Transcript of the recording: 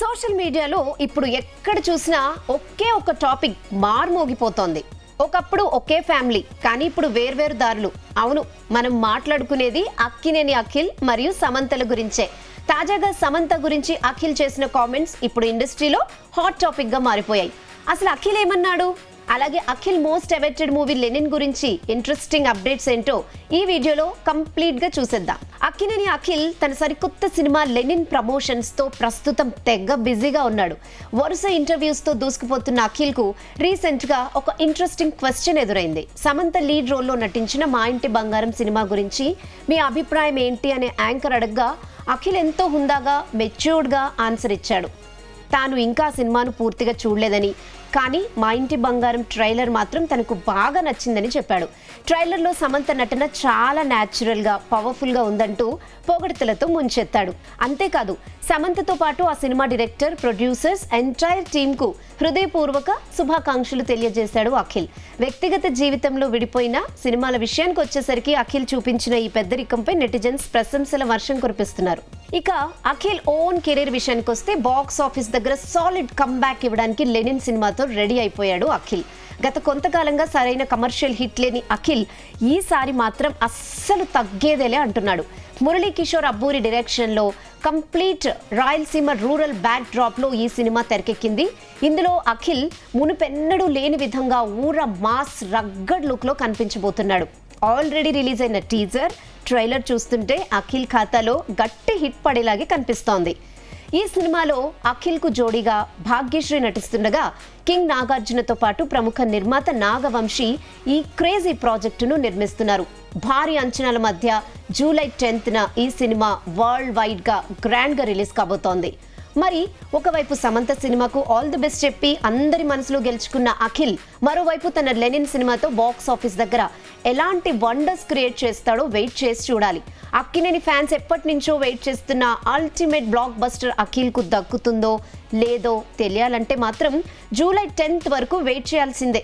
Social మీడియాలో ఇప్పుడు ఎక్కడ చూసినా ఒకే ఒక టాపిక్ మార్మోగిపోతోంది. ఒకప్పుడు ఒకే ఫ్యామిలీ, కానీ ఇప్పుడు వేర్వేరు దారులు. అవును, మనం మాట్లాడుకునేది అక్కినేని అఖిల్ మరియు సమంతల గురించే. తాజాగా సమంత గురించి అఖిల్ చేసిన కామెంట్స్ ఇప్పుడు ఇండస్ట్రీలో హాట్ టాపిక్ గా మారిపోయాయి. అసలు అఖిల్ ఏమన్నాడు? అలాగే Akhil most awaited movie Lenin గురించి ఇంట్రెస్టింగ్ అప్డేట్స్ ఏంటో ఈ వీడియోలో కంప్లీట్ గా చూసేద్దాం. అక్కినేని అఖిల్ తన సరికొత్త సినిమా లెనిన్ ప్రమోషన్స్ తో ప్రస్తుతం తెగ బిజీగా ఉన్నాడు. వరుస ఇంటర్వ్యూస్ తో దూసుకుపోతున్న అఖిల్ కు రీసెంట్ గా ఒక ఇంట్రెస్టింగ్ క్వశ్చన్ ఎదురైంది. సమంత లీడ్ రోల్లో నటించిన మా ఇంటి బంగారం సినిమా గురించి మీ అభిప్రాయం ఏంటి అనే యాంకర్ అడగ్గా అఖిల్ ఎంతో హుందాగా మెచ్యూర్డ్ గా ఆన్సర్ ఇచ్చాడు. తాను ఇంకా సినిమాను పూర్తిగా చూడలేదని, కానీ మా ఇంటి బంగారం ట్రైలర్ మాత్రం తనకు బాగా నచ్చిందని చెప్పాడు. ట్రైలర్లో సమంత నటన చాలా న్యాచురల్గా, పవర్ఫుల్గా ఉందంటూ పొగడ్తలతో ముంచెత్తాడు. అంతేకాదు, సమంతతో పాటు ఆ సినిమా డైరెక్టర్, ప్రొడ్యూసర్స్, ఎంటైర్ టీంకు హృదయపూర్వక శుభాకాంక్షలు తెలియజేశాడు అఖిల్. వ్యక్తిగత జీవితంలో విడిపోయిన సినిమాల విషయానికి వచ్చేసరికి అఖిల్ చూపించిన ఈ పెద్దరికంపై నెటిజన్స్ ప్రశంసల వర్షం కురిపిస్తున్నారు. ఇక అఖిల్ ఓన్ కెరీర్ విషయానికి వస్తే బాక్స్ ఆఫీస్ దగ్గర సాలిడ్ కంబ్యాక్ ఇవ్వడానికి లెనిన్ సినిమాతో రెడీ అయిపోయాడు అఖిల్. గత కొంతకాలంగా సరైన కమర్షియల్ హిట్ లేని అఖిల్ ఈసారి మాత్రం అస్సలు తగ్గేదేలే అంటున్నాడు. మురళీ కిషోర్ అబ్బూరి డైరెక్షన్లో కంప్లీట్ రాయలసీమ రూరల్ బ్యాక్ డ్రాప్లో ఈ సినిమా తెరకెక్కింది. ఇందులో అఖిల్ మునుపెన్నడూ లేని విధంగా ఊర మాస్ రగ్గడ్ లుక్లో కనిపించబోతున్నాడు. ఆల్రెడీ రిలీజ్ అయిన టీజర్, ట్రైలర్ చూస్తుంటే అఖిల్ ఖాతాలో గట్టి హిట్ పడేలాగే కనిపిస్తోంది. ఈ సినిమాలో అఖిల్కు జోడీగా భాగ్యశ్రీ నటిస్తుండగా కింగ్ నాగార్జునతో పాటు ప్రముఖ నిర్మాత నాగవంశీ ఈ క్రేజీ ప్రాజెక్టును నిర్మిస్తున్నారు. భారీ అంచనాల మధ్య జూలై 10న ఈ సినిమా వరల్డ్ వైడ్ గా గ్రాండ్ గా రిలీజ్ కాబోతోంది. మరి ఒకవైపు సమంత సినిమాకు ఆల్ ది బెస్ట్ చెప్పి అందరి మనసులో గెలుచుకున్న అఖిల్ మరోవైపు తన లెనిన్ సినిమాతో బాక్స్ ఆఫీస్ దగ్గర ఎలాంటి వండర్స్ క్రియేట్ చేస్తాడో వెయిట్ చేసి చూడాలి. అక్కినేని ఫ్యాన్స్ ఎప్పటి నుంచో వెయిట్ చేస్తున్న అల్టిమేట్ బ్లాక్ బస్టర్ అఖిల్ కు దక్కుతుందో లేదో తెలియాలంటే మాత్రం జూలై 10th వరకు వెయిట్ చేయాల్సిందే.